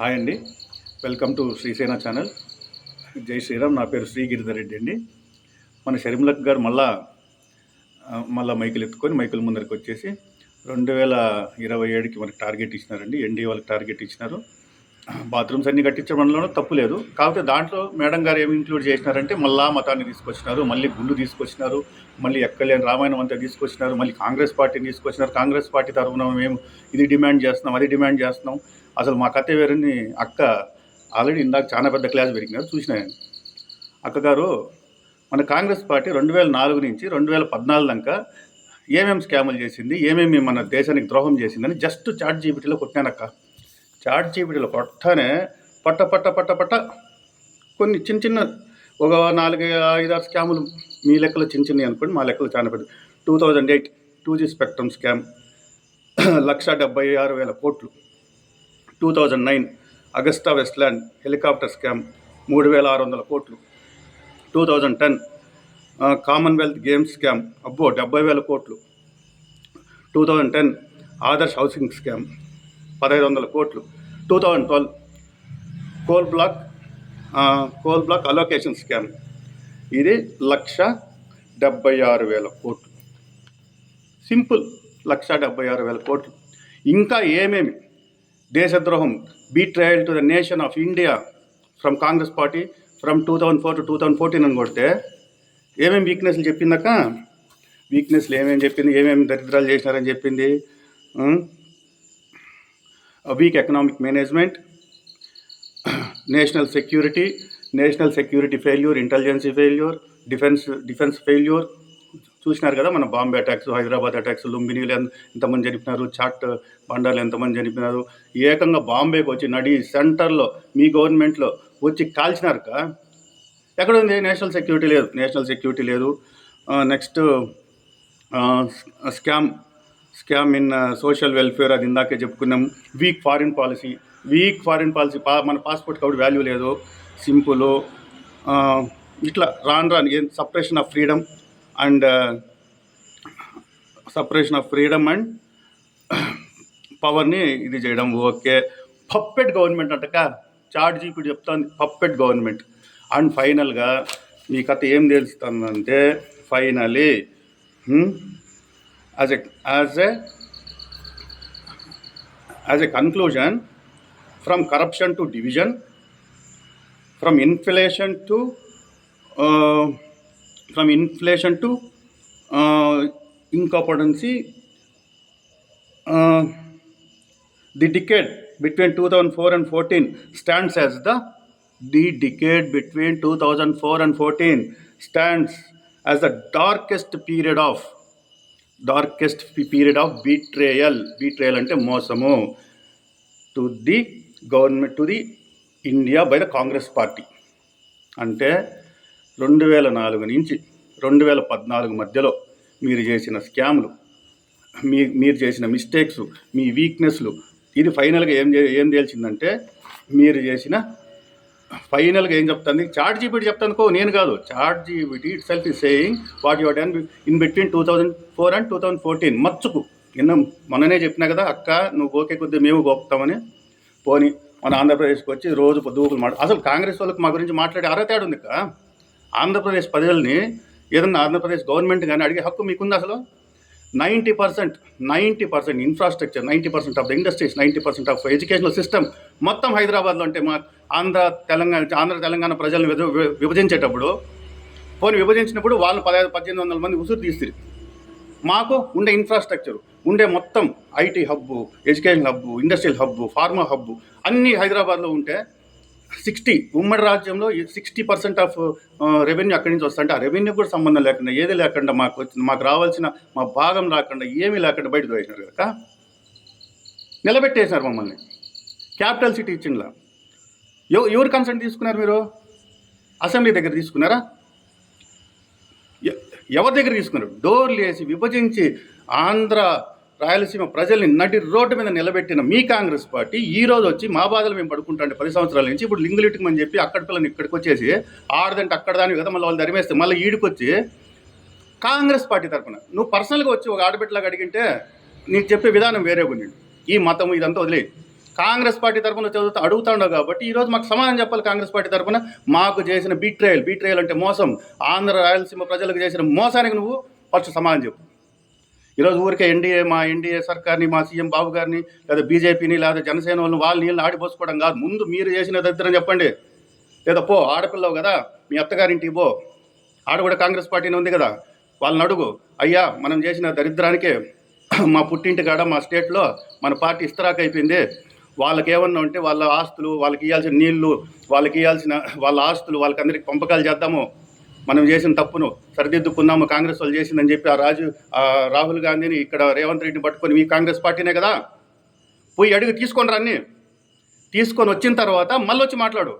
Hi అండి, welcome to శ్రీసేన channel. జై శ్రీరామ్. నా పేరు శ్రీ గిరిధర్ రెడ్డి అండి. మన షర్మిలక్ గారు మళ్ళా మైకులు ఎత్తుకొని మైకుల ముందరికి వచ్చేసి 2027కి మనకి టార్గెట్ ఇచ్చినారండి. ఎన్డీఏ వాళ్ళకి టార్గెట్ ఇచ్చినారు. బాత్రూమ్స్ అన్నీ కట్టించడంలోనూ తప్పు లేదు. కాకపోతే దాంట్లో మేడం గారు ఏమి ఇంక్లూడ్ చేసినారంటే మళ్ళా మతాన్ని తీసుకొచ్చినారు, మళ్ళీ గుళ్ళు తీసుకొచ్చినారు, మళ్ళీ ఎక్కలేని రామాయణం అంతా తీసుకొచ్చినారు, మళ్ళీ కాంగ్రెస్ పార్టీని తీసుకొచ్చినారు. కాంగ్రెస్ పార్టీ తరఫున మేము ఇది డిమాండ్ చేస్తున్నాం, అది డిమాండ్ చేస్తున్నాం. అసలు మా కథ వేరని అక్క ఆల్రెడీ ఇందాక చాలా పెద్ద క్లాస్ పెరిగినారు చూసిన నేను. అక్కగారు, మన కాంగ్రెస్ పార్టీ 2004 నుంచి 2014 దాకా ఏమేమి స్కాములు చేసింది, ఏమేమి మన దేశానికి ద్రోహం చేసిందని జస్ట్ చాట్ జీపీటీలో కొట్టినానక్క. చాట్ జీపీటీలో కొట్టనే పట్ట పట్ట పట్ట పట్ట కొన్ని చిన్న చిన్న ఒక 4-5-6 స్కాములు మీ లెక్కలో చిన్న చిన్నవి అనుకోండి, మా లెక్కలో చాలా పెద్ద. 2008 2G స్పెక్ట్రమ్ స్కామ్ 1,76,000 కోట్లు. 2009 అగస్టా వెస్ట్లాండ్ హెలికాప్టర్ స్కామ్ 3,600 కోట్లు. 2010 కామన్వెల్త్ గేమ్స్ స్కామ్ 70,000 కోట్లు. 2010 ఆదర్శ్ హౌసింగ్ స్కామ్ 1,500 కోట్లు. 2012 కోల్ బ్లాక్ అలోకేషన్ స్కామ్, ఇది 1,76,000 కోట్లు. సింపుల్, 1,76,000 కోట్లు. ఇంకా ఏమేమి దేశద్రోహం, betrayal to the nation of India from Congress party from 2004 to 2014 అని కొడితే ఏమేమి వీక్నెస్లు చెప్పిందాక, వీక్నెస్లు ఏమేమి చెప్పింది, ఏమేమి దరిద్రాలు చేసినారని చెప్పింది. Weak economic management, national security failure, intelligence failure, defence failure. చూసినారు కదా మన బాంబే అటాక్స్, హైదరాబాద్ అటాక్స్, లుంబినీలు ఎంతమంది చనిపోయినారు, చాట్ బండార్లు ఎంతమంది చనిపోయినారు. ఏకంగా బాంబేకి వచ్చి నడి సెంటర్లో మీ గవర్నమెంట్లో వచ్చి కాల్చినారుక. ఎక్కడ ఉంది నేషనల్ సెక్యూరిటీ లేదు. Next scam in social welfare, అది ఇందాకే చెప్పుకున్నాం. వీక్ ఫారిన్ పాలసీ, మన పాస్పోర్ట్ కాబట్టి వాల్యూ లేదు. సింపుల్. ఇట్లా రాను సపరేషన్ ఆఫ్ ఫ్రీడమ్ అండ్ పవర్ని ఇది చేయడం. ఓకే, పప్పెట్ గవర్నమెంట్ అంటక చాట్ జీపీటీ చెప్తాను, పప్పెట్ గవర్నమెంట్. అండ్ ఫైనల్గా మీ కథ ఏం తెలుస్తుందంటే, finally as a conclusion, from corruption to division, from inflation to incompetency, the decade between 2004 and 14 stands as the decade between 2004 and 14 stands as the darkest period of betrayal అంటే మోసము to the government, to the India by the Congress party. అంటే 2004 నుంచి 2014 మధ్యలో మీరు చేసిన స్కామ్లు, మీరు చేసిన మిస్టేక్స్, మీ వీక్నెస్లు, ఇది ఫైనల్గా ఏం తేల్చిందంటే, మీరు చేసిన ఫైనల్గా ఏం చెప్తుంది చాట్ జీపీటీ చెప్తానుకో, నేను కాదు. Chat GPT itself is saying what you done in between 2004 and 2014. మచ్చుకు మొన్ననే చెప్పినా కదా అక్క, నువ్వు ఓకే కొద్దిగా మేము గోపుతామని. పోని మన ఆంధ్రప్రదేశ్కి వచ్చి రోజు పొద్దుగులు అసలు కాంగ్రెస్ వాళ్ళకి మా గురించి మాట్లాడే అర్హత ఉంది. ఆంధ్రప్రదేశ్ ప్రజల్ని ఏదన్నా ఆంధ్రప్రదేశ్ గవర్నమెంట్ కానీ అడిగే హక్కు మీకుంది. అసలు 90% infrastructure, 90% of the industries, 90% of educational system మొత్తం హైదరాబాద్లో ఉంటే, మా ఆంధ్ర తెలంగాణ ప్రజలను విభజించేటప్పుడు, విభజించినప్పుడు వాళ్ళు 1,800 మంది ఉసురు తీస్తారు. మాకు ఉండే ఇన్ఫ్రాస్ట్రక్చర్, ఉండే మొత్తం IT hub, education hub, industrial hub, pharma hub అన్నీ హైదరాబాద్లో ఉంటే, ఉమ్మడి రాజ్యంలో 60% ఆఫ్ రెవెన్యూ అక్కడి నుంచి వస్తుంటే, ఆ రెవెన్యూ కూడా సంబంధం లేకుండా, ఏది లేకుండా, మాకు రావాల్సిన మా భాగం లేకుండా, ఏమీ లేకుండా బయటకు వేసినారు కదా, నిలబెట్టేసినారు మమ్మల్ని. క్యాపిటల్ సిటీ ఇచ్చిండ్లా ఎవరు కన్సెంట్ తీసుకున్నారు? మీరు అసెంబ్లీ దగ్గర తీసుకున్నారా? ఎవరి దగ్గర తీసుకున్నారు? డోర్లు వేసి విభజించి ఆంధ్ర రాయలసీమ ప్రజల్ని నడి రోడ్డు మీద నిలబెట్టిన మీ కాంగ్రెస్ పార్టీ ఈరోజు వచ్చి మా బాధలు మేము పడుకుంటాంటే 10 సంవత్సరాల నుంచి ఇప్పుడు లింగులిట్టుమని చెప్పి అక్కడ పిల్లని ఇక్కడికి వచ్చేసి ఆడదంటే అక్కడ దాని కదా మళ్ళీ వాళ్ళు ధరిమేస్తే మళ్ళీ ఈడికొచ్చి కాంగ్రెస్ పార్టీ తరఫున నువ్వు పర్సనల్గా వచ్చి ఒక ఆడబిడ్డలాగా అడిగింటే నీకు చెప్పే విధానం వేరే ఉంది. ఈ మతం ఇదంతా వదిలే, కాంగ్రెస్ పార్టీ తరఫున చదువుతూ అడుగుతాండవు కాబట్టి ఈరోజు మాకు సమాధానం చెప్పాలి. కాంగ్రెస్ పార్టీ తరఫున మాకు చేసిన బీట్రేయల్ అంటే మోసం, ఆంధ్ర రాయలసీమ ప్రజలకు చేసిన మోసానికి నువ్వు ఫస్ట్ సమాధానం చెప్పు. ఈరోజు ఊరికే మా ఎన్డీఏ సర్కార్ని, మా సీఎం బాబు గారిని, లేదా బీజేపీని, లేదా జనసేన వాళ్ళని వాళ్ళ నీళ్ళు ఆడిపోసుకోవడం కాదు. ముందు మీరు చేసిన దరిద్రం చెప్పండి. లేదా పో, ఆడపిల్లవు కదా, మీ అత్తగారింటికి పో, ఆడ కూడా కాంగ్రెస్ పార్టీనే ఉంది కదా, వాళ్ళని అడుగు, అయ్యా మనం చేసిన దరిద్రానికే మా పుట్టింటి కాడ మా స్టేట్లో మన పార్టీ ఇస్తరాక్ అయిపోయింది, వాళ్ళకి ఏమన్నా ఉంటే వాళ్ళ ఆస్తులు, వాళ్ళకి ఇవ్వాల్సిన నీళ్లు, వాళ్ళకి ఇవ్వాల్సిన వాళ్ళ ఆస్తులు వాళ్ళకి అందరికి పంపకాలు చేద్దాము, మనం చేసిన తప్పును సరిదిద్దుకున్నాము, కాంగ్రెస్ వాళ్ళు చేసిందని చెప్పి రాహుల్ గాంధీని ఇక్కడ రేవంత్ రెడ్డిని పట్టుకొని మీ కాంగ్రెస్ పార్టీనే కదా, పోయి అడిగి తీసుకొని రా, అన్నీ తీసుకొని వచ్చిన తర్వాత మళ్ళీ వచ్చి మాట్లాడు.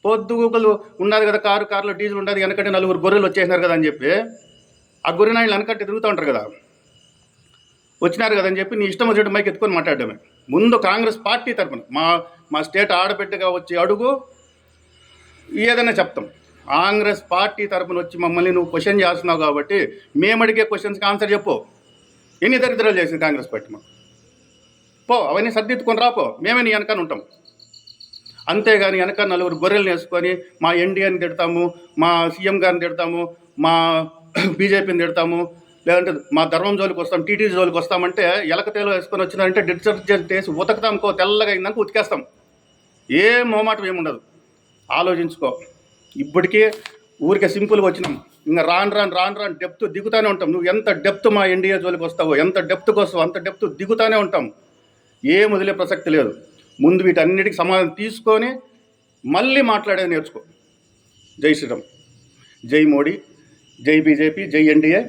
పొద్దుగుకలు ఉన్నది కదా, కారులో డీజిల్ ఉండదు, వెనకంటే 4 గొర్రెలు వచ్చేసినారు కదా అని చెప్పి ఆ గొర్రెనాయుళ్ళు వెనకంటే తిరుగుతూ ఉంటారు కదా, వచ్చినారు కదని చెప్పి నీ ఇష్టం వచ్చేట్టు మైక్ ఎత్తుకొని మాట్లాడమే. ముందు కాంగ్రెస్ పార్టీ తరఫున మా స్టేట్ ఆడబిడ్డగా వచ్చి అడుగు, ఏదైనా చెప్తాం. కాంగ్రెస్ పార్టీ తరఫున వచ్చి మమ్మల్ని నువ్వు క్వశ్చన్ చేస్తున్నావు కాబట్టి మేము అడిగే క్వశ్చన్స్కి ఆన్సర్ చెప్పు. ఎన్ని దరిద్రాలు చేసింది కాంగ్రెస్ పార్టీ మాకు, పో అవన్నీ సర్దిద్దుకొని రాపో, మేమే నీ వెనకాల ఉంటాం. అంతేగాని వెనక 4 గొర్రెలను వేసుకొని మా ఎన్డీఏని తిడతాము, మా సీఎం గారిని తిడతాము, మా బీజేపీని తిడతాము, లేదంటే మా ధర్మం జోలికి వస్తాం, టీటీడీ జోలికి వస్తామంటే ఎలకతేలు వేసుకొని వచ్చిందంటే డిటర్జెంట్ వేసి ఉతకతాం, తెల్లగా అయిందాక ఉతికేస్తాం. ఏం మోమాటం ఏముండదు, ఆలోచించుకో. ఇప్పటికే ఊరికే సింపుల్గా వచ్చినాం, ఇంకా రాను డెప్త్ దిగుతానే ఉంటాం. నువ్వు ఎంత డెప్త్ మా ఎన్డీఏ జోలికి వస్తావో, ఎంత డెప్త్కి వస్తావో అంత డెప్త్ దిగుతానే ఉంటాం. ఏం వదిలే ప్రసక్తి లేదు. ముందు వీటన్నిటికి సమాధానం తీసుకొని మళ్ళీ మాట్లాడేది నేర్చుకో. జై శ్రీరామ్, జై మోడీ, జై బీజేపీ, జై ఎన్డీఏ,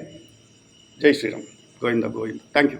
జై శ్రీరామ్. గోవిందా. Thank you.